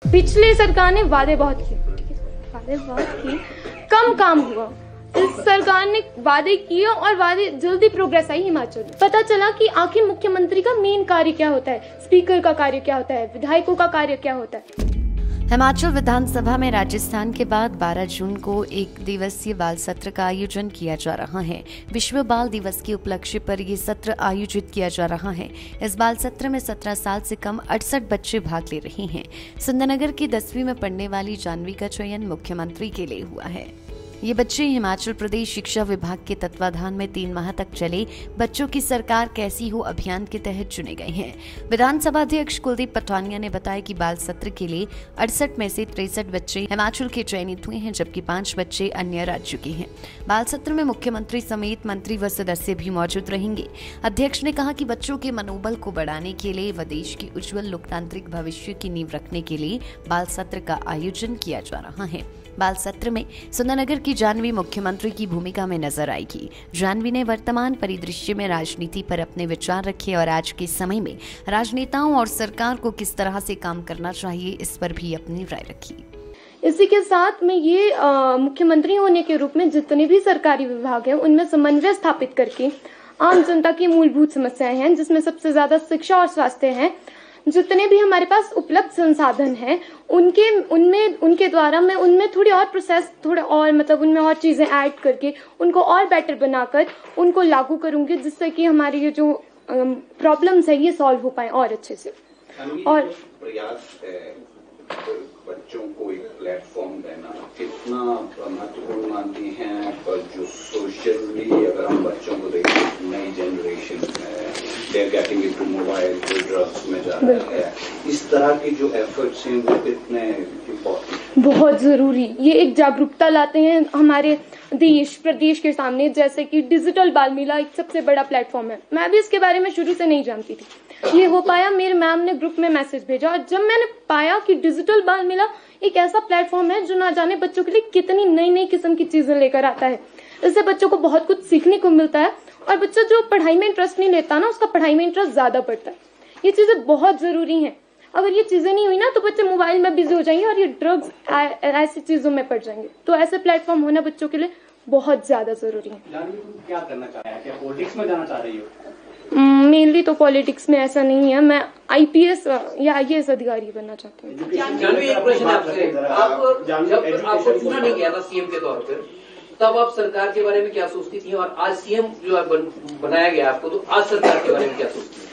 पिछले सरकार ने वादे बहुत किए, कम काम हुआ। इस सरकार ने वादे किए और वादे जल्दी प्रोग्रेस आई हिमाचल में। पता चला कि आखिर मुख्यमंत्री का मेन कार्य क्या होता है, स्पीकर का कार्य क्या होता है, विधायकों का कार्य क्या होता है। हिमाचल विधानसभा में राजस्थान के बाद 12 जून को एक दिवसीय बाल सत्र का आयोजन किया जा रहा है। विश्व बाल दिवस के उपलक्ष्य पर ये सत्र आयोजित किया जा रहा है। इस बाल सत्र में 17 साल से कम 68 बच्चे भाग ले रहे हैं। सुंदरनगर की 10वीं में पढ़ने वाली जानवी का चयन मुख्यमंत्री के लिए हुआ है। ये बच्चे हिमाचल प्रदेश शिक्षा विभाग के तत्वाधान में 3 माह तक चले बच्चों की सरकार कैसी हो अभियान के तहत चुने गए हैं। विधानसभा अध्यक्ष कुलदीप पठानिया ने बताया कि बाल सत्र के लिए 68 में से 63 बच्चे हिमाचल के चयनित हुए हैं, जबकि 5 बच्चे अन्य राज्यों के हैं। बाल सत्र में मुख्यमंत्री समेत मंत्री व सदस्य भी मौजूद रहेंगे। अध्यक्ष ने कहा कि बच्चों के मनोबल को बढ़ाने के लिए व देश के उज्जवल लोकतांत्रिक भविष्य की नींव रखने के लिए बाल सत्र का आयोजन किया जा रहा है। बाल सत्र में सुंदरनगर की जानवी मुख्यमंत्री की भूमिका में नजर आएगी। जानवी ने वर्तमान परिदृश्य में राजनीति पर अपने विचार रखे और आज के समय में राजनेताओं और सरकार को किस तरह से काम करना चाहिए इस पर भी अपनी राय रखी। इसी के साथ में ये मुख्यमंत्री होने के रूप में जितने भी सरकारी विभाग हैं उनमें समन्वय स्थापित करके आम जनता की मूलभूत समस्याएं हैं, जिसमें सबसे ज्यादा शिक्षा और स्वास्थ्य है, जितने भी हमारे पास उपलब्ध संसाधन हैं उनके द्वारा मैं उनमें थोड़ी और प्रोसेस उनमें और चीजें ऐड करके उनको और बेटर बनाकर उनको लागू करूंगी, जिससे कि हमारी ये जो प्रॉब्लम्स है ये सॉल्व हो पाए और अच्छे से। और प्रयास बच्चों को एक प्लेटफॉर्म देना कितना महत्वपूर्ण मानती हैं, और जो सोशली अगर हम बच्चों को देखें नई जनरेशन है गेटिंग इनटू मोबाइल तो ड्रग्स में जा रहा है, इस तरह की जो एफर्ट्स हैं वो कितने इम्पोर्टेंट, बहुत जरूरी। ये एक जागरूकता लाते हैं हमारे देश प्रदेश के सामने, जैसे कि डिजिटल बाल मेला एक सबसे बड़ा प्लेटफॉर्म है। मैं भी इसके बारे में शुरू से नहीं जानती थी, ये हो पाया मेरे मैम ने ग्रुप में मैसेज भेजा और जब मैंने पाया कि डिजिटल बाल मेला एक ऐसा प्लेटफॉर्म है जो ना जाने बच्चों के लिए कितनी नई नई किस्म की चीजें लेकर आता है। इससे बच्चों को बहुत कुछ सीखने को मिलता है और बच्चा जो पढ़ाई में इंटरेस्ट नहीं लेता ना उसका पढ़ाई में इंटरेस्ट ज्यादा बढ़ता है। ये चीजें बहुत जरूरी हैं। अगर ये चीजें नहीं हुई ना तो बच्चे मोबाइल में बिजी हो जाएंगे और ये ड्रग्स ऐसी चीजों में पड़ जाएंगे। तो ऐसे प्लेटफॉर्म होना बच्चों के लिए बहुत ज्यादा जरूरी है। क्या करना चाह रहे हैं, क्या पॉलिटिक्स में जाना चाह रही हो? मेनली तो पॉलिटिक्स में ऐसा नहीं है, मैं IPS या IAS अधिकारी बनना चाहती हूँ। जानवी एक प्रश्न आपसे, आप जब आपको चुना नहीं गया था CM के तौर पर तब आप सरकार के बारे में क्या सोचती थी, और आज CM जो बनाया गया आपको तो आज सरकार के बारे में क्या सोचती थी?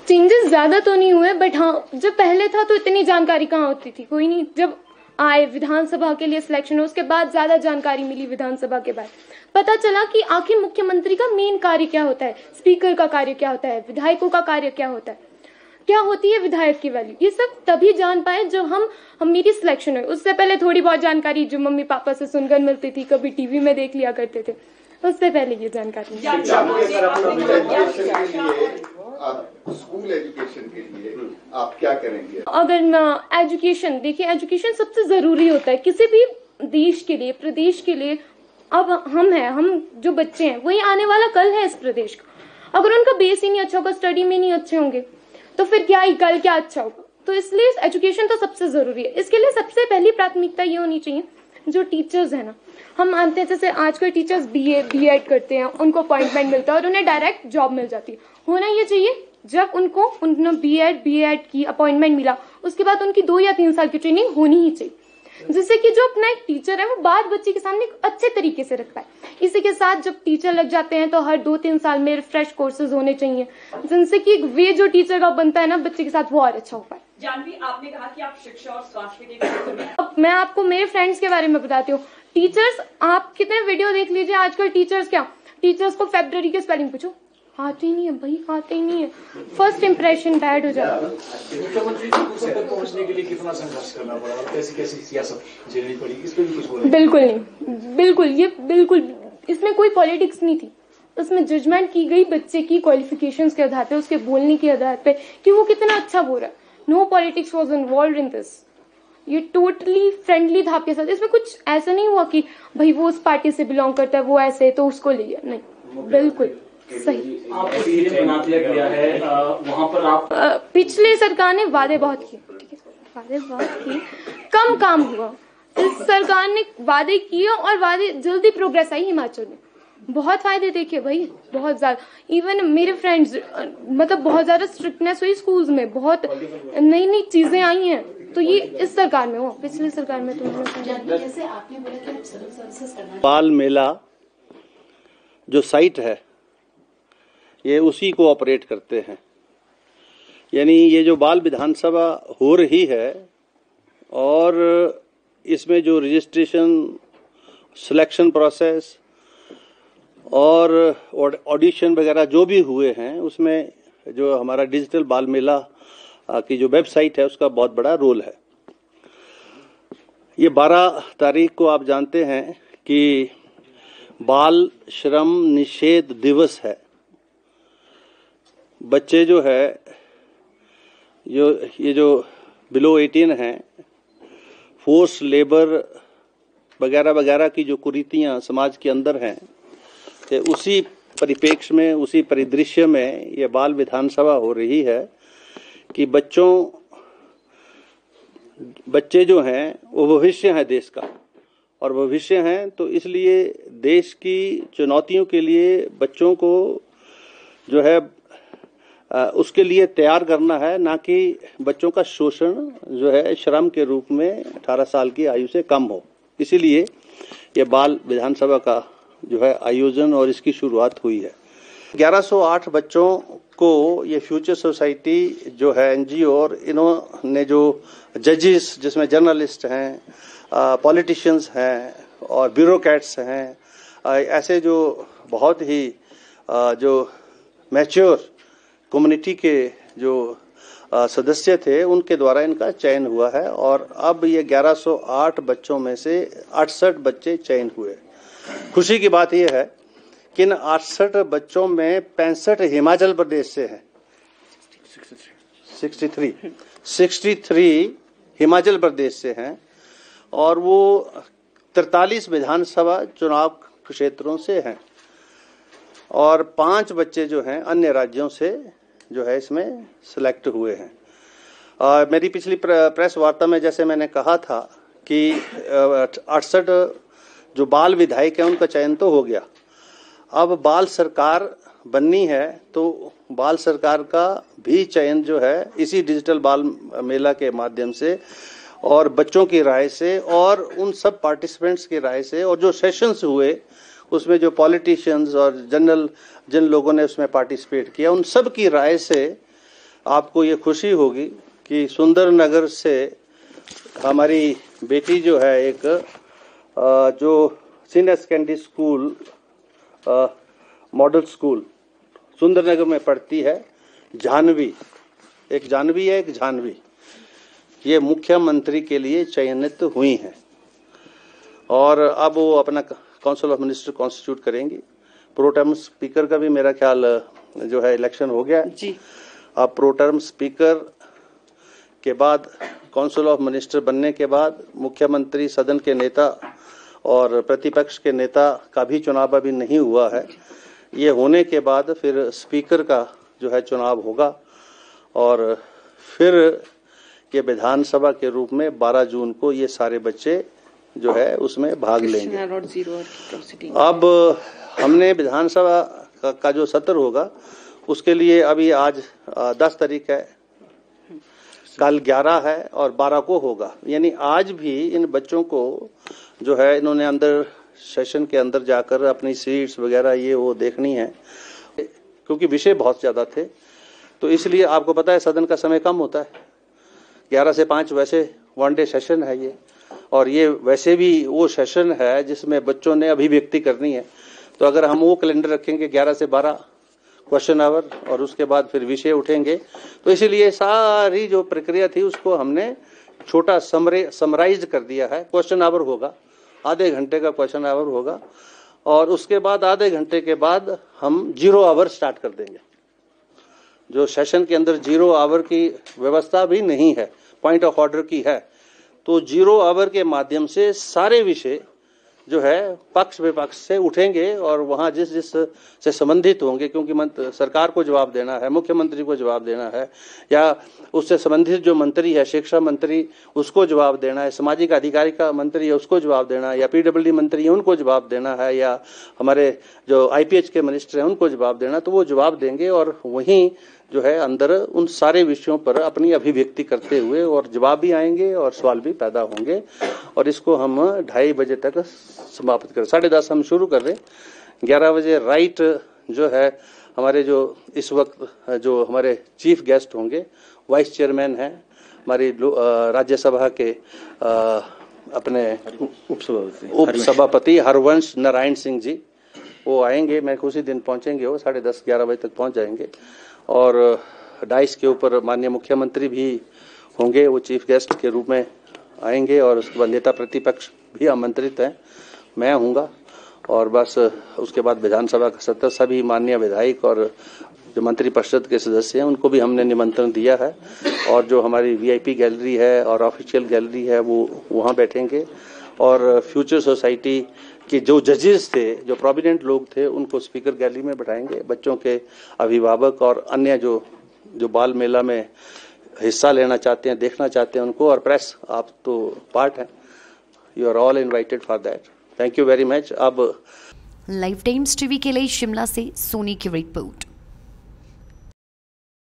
चेंजेस ज्यादा तो नहीं हुए, बट हाँ जब पहले था तो इतनी जानकारी कहाँ होती थी, कोई नहीं। जब आए विधानसभा के लिए सिलेक्शन हो उसके बाद ज्यादा जानकारी मिली। विधानसभा के बाद पता चला कि आखिर मुख्यमंत्री का मेन कार्य क्या होता है, स्पीकर का कार्य क्या होता है, विधायकों का कार्य क्या होता है, क्या होती है विधायक की वैल्यू। ये सब तभी जान पाए जब हम मेरी सिलेक्शन हुई। उससे पहले थोड़ी बहुत जानकारी जो मम्मी पापा से सुनकर मिलती थी, कभी टीवी में देख लिया करते थे, उससे पहले ये जानकारी। स्कूल एजुकेशन के लिए आप क्या करेंगे? अगर मैं एजुकेशन देखिए, एजुकेशन सबसे जरूरी होता है किसी भी देश के लिए, प्रदेश के लिए। अब हम जो बच्चे हैं वही आने वाला कल है इस प्रदेश का। अगर उनका बेस ही नहीं अच्छा होगा, स्टडी में नहीं अच्छे होंगे तो फिर कल क्या अच्छा होगा। तो इसलिए एजुकेशन तो सबसे जरूरी है। इसके लिए सबसे पहली प्राथमिकता ये होनी चाहिए जो टीचर्स है ना, हम मानते हैं जैसे आजकल टीचर्स BA B.Ed करते हैं, उनको अपॉइंटमेंट मिलता है और उन्हें डायरेक्ट जॉब मिल जाती है। होना ये चाहिए जब उन्होंने B.Ed की अपॉइंटमेंट मिला उसके बाद उनकी 2 या 3 साल की ट्रेनिंग होनी ही चाहिए, जिससे कि जो अपना एक टीचर है वो बात बच्चे के सामने अच्छे तरीके से रख पाए। इसी के साथ जब टीचर लग जाते हैं तो हर 2-3 साल में रिफ्रेश कोर्सेज होने चाहिए, जिनसे कि एक वे जो टीचर का बनता है ना बच्चे के साथ वो और अच्छा हो पाए। जानवी, आपने कहा कि आप शिक्षा और स्वास्थ्य के क्षेत्र में। अब मैं आपको मेरे फ्रेंड्स के बारे में बताती हूँ। टीचर्स, आप कितने वीडियो देख लीजिए आजकल टीचर्स को फेब्रुअरी के स्पेलिंग पूछो, आते ही नहीं है भाई, आते ही नहीं है। फर्स्ट इंप्रेशन बैड हो जाता है। मुख्यमंत्री तक पहुंचने के लिए कितना संघर्ष करना पड़ा और कैसी सियासत झेलनी पड़ी, इस पर भी कुछ बोले? बिल्कुल नहीं, बिल्कुल इसमें कोई पॉलिटिक्स नहीं थी। उसमें जजमेंट की गई बच्चे की क्वालिफिकेशंस के आधार पे, उसके बोलने के आधार पे कि वो कितना अच्छा बोल रहा है। No politics was involved in this. ये टोटली फ्रेंडली था आपके साथ। इसमें कुछ ऐसा नहीं हुआ कि भाई वो उस पार्टी से बिलोंग करता है, वो ऐसे तो उसको ले लिया, नहीं, बिल्कुल सही। आपको सीएम बना दिया गया है, वहाँ पर आप पिछले सरकार ने वादे बहुत किए, सरकार ने बात की, कम काम हुआ। इस सरकार ने वादे किए और वादे जल्दी प्रोग्रेस आई हिमाचल में, बहुत फायदे देखे भाई, बहुत ज्यादा। इवन मेरे फ्रेंड्स मतलब बहुत ज्यादा स्ट्रिक्टनेस हुई स्कूल्स में, बहुत नई नई चीजें आई हैं। तो ये इस सरकार में हुआ, पिछली सरकार में तो जैसे आपने बोला कि आप सिविल सर्विसेज करना। बाल मेला जो साइट है ये उसी को ऑपरेट करते हैं, यानी ये जो बाल विधानसभा हो रही है और इसमें जो रजिस्ट्रेशन, सिलेक्शन प्रोसेस और ऑडिशन वगैरह जो भी हुए हैं, उसमें जो हमारा डिजिटल बाल मेला की जो वेबसाइट है उसका बहुत बड़ा रोल है। ये 12 तारीख को आप जानते हैं कि बाल श्रम निषेध दिवस है। बच्चे जो है ये जो बिलो 18 हैं, फोर्स लेबर वगैरह वगैरह की जो कुरीतियां समाज के अंदर हैं, तो उसी परिप्रेक्ष्य में, उसी परिदृश्य में ये बाल विधानसभा हो रही है कि बच्चे जो हैं वो भविष्य है देश का, और भविष्य हैं तो इसलिए देश की चुनौतियों के लिए बच्चों को जो है उसके लिए तैयार करना है, ना कि बच्चों का शोषण जो है श्रम के रूप में 18 साल की आयु से कम हो। इसीलिए ये बाल विधानसभा का जो है आयोजन और इसकी शुरुआत हुई है। 1108 बच्चों को ये फ्यूचर सोसाइटी जो है एनजीओ, और इन्होंने जो जजेस जिसमें जर्नलिस्ट हैं, पॉलिटिशियंस हैं और ब्यूरोक्रेट्स हैं, ऐसे जो बहुत ही जो मैच्योर कम्युनिटी के जो सदस्य थे उनके द्वारा इनका चयन हुआ है। और अब ये 1108 बच्चों में से 68 बच्चे चयन हुए। खुशी की बात यह है कि इन 68 बच्चों में 65 हिमाचल प्रदेश से हैं, 63 हिमाचल प्रदेश से हैं, और वो 43 विधानसभा चुनाव क्षेत्रों से हैं, और 5 बच्चे जो हैं अन्य राज्यों से जो है इसमें सिलेक्ट हुए हैं। मेरी पिछली प्रेस वार्ता में जैसे मैंने कहा था कि 68 जो बाल विधायक हैं उनका चयन तो हो गया, अब बाल सरकार बननी है, तो बाल सरकार का भी चयन जो है इसी डिजिटल बाल मेला के माध्यम से और बच्चों की राय से और उन सब पार्टिसिपेंट्स की राय से, और जो सेशंस हुए उसमें जो पॉलिटिशियंस और जनरल जिन लोगों ने उसमें पार्टिसिपेट किया, उन सब की राय से आपको ये खुशी होगी कि सुंदरनगर से हमारी बेटी जो है एक जो senior secondary school model school Sundernagar में पढ़ती है, जानवी, एक जानवी है, एक जानवी, ये मुख्यमंत्री के लिए चयनित हुई हैं और अब वो अपना काउंसिल ऑफ मिनिस्टर कॉन्स्टिट्यूट करेंगी। प्रो टर्म स्पीकर का भी मेरा ख्याल जो है इलेक्शन हो गया जी। अब प्रो टर्म स्पीकर के बाद काउंसिल ऑफ मिनिस्टर बनने के बाद मुख्यमंत्री, सदन के नेता और प्रतिपक्ष के नेता का भी चुनाव अभी नहीं हुआ है। ये होने के बाद फिर स्पीकर का जो है चुनाव होगा और फिर ये विधानसभा के रूप में 12 जून को ये सारे बच्चे जो है उसमें भाग लेंगे। अब हमने विधानसभा का जो सत्र होगा उसके लिए अभी आज 10 तारीख है, कल 11 है और 12 को होगा। यानी आज भी इन बच्चों को जो है इन्होंने अंदर सेशन के अंदर जाकर अपनी सीट्स वगैरह ये वो देखनी है, क्योंकि विषय बहुत ज्यादा थे। तो इसलिए आपको पता है सदन का समय कम होता है, 11 से 5 वैसे वन डे सेशन है ये, और ये वैसे भी वो सेशन है जिसमें बच्चों ने अभिव्यक्ति करनी है। तो अगर हम वो कैलेंडर रखेंगे 11 से 12 क्वेश्चन आवर और उसके बाद फिर विषय उठेंगे, तो इसीलिए सारी जो प्रक्रिया थी उसको हमने छोटा समराइज कर दिया है। क्वेश्चन आवर होगा, आधे घंटे का क्वेश्चन आवर होगा और उसके बाद आधे घंटे के बाद हम 0 आवर स्टार्ट कर देंगे। जो सेशन के अंदर 0 आवर की व्यवस्था भी नहीं है, पॉइंट ऑफ ऑर्डर की है, तो 0 आवर के माध्यम से सारे विषय जो है पक्ष विपक्ष से उठेंगे और वहां जिस जिस से संबंधित होंगे, क्योंकि सरकार को जवाब देना है, मुख्यमंत्री को जवाब देना है, या उससे संबंधित जो मंत्री है, शिक्षा मंत्री, उसको जवाब देना है, सामाजिक अधिकारिता मंत्री है उसको जवाब देना है, या पीडब्ल्यूडी मंत्री है उनको जवाब देना है, या हमारे जो आईपीएच के मिनिस्टर हैं उनको जवाब देना, तो वो जवाब देंगे और वहीं जो है अंदर उन सारे विषयों पर अपनी अभिव्यक्ति करते हुए और जवाब भी आएंगे और सवाल भी पैदा होंगे। और इसको हम 2:30 बजे तक समाप्त करें। 10:30 हम शुरू कर रहे हैं। 11 बजे राइट जो है हमारे जो इस वक्त जो हमारे चीफ गेस्ट होंगे, वाइस चेयरमैन हैं हमारी राज्यसभा के अपने उपसभापति हरवंश नारायण सिंह जी, वो आएंगे। मैं उसी दिन पहुंचेंगे, वो 10:30-11 बजे तक पहुंच जाएंगे। और डाइस के ऊपर माननीय मुख्यमंत्री भी होंगे, वो चीफ गेस्ट के रूप में आएंगे। और उसके बाद नेता प्रतिपक्ष भी आमंत्रित हैं, मैं हूँगा। और बस उसके बाद विधानसभा का सत्र, सभी माननीय विधायक और जो मंत्री परिषद के सदस्य हैं उनको भी हमने निमंत्रण दिया है। और जो हमारी वीआईपी गैलरी है और ऑफिशियल गैलरी है वो वहाँ बैठेंगे। और फ्यूचर सोसाइटी कि जो जजेस थे, जो प्रोमिनेंट लोग थे, उनको स्पीकर गैलरी में बैठाएंगे। बच्चों के अभिभावक और अन्य जो बाल मेला में हिस्सा लेना चाहते हैं, देखना चाहते हैं उनको, और प्रेस, आप तो पार्ट हैं, you are all invited for that. Thank you very much. अब लाइव टाइम्स टीवी के लिए शिमला से सोनी की रिपोर्ट।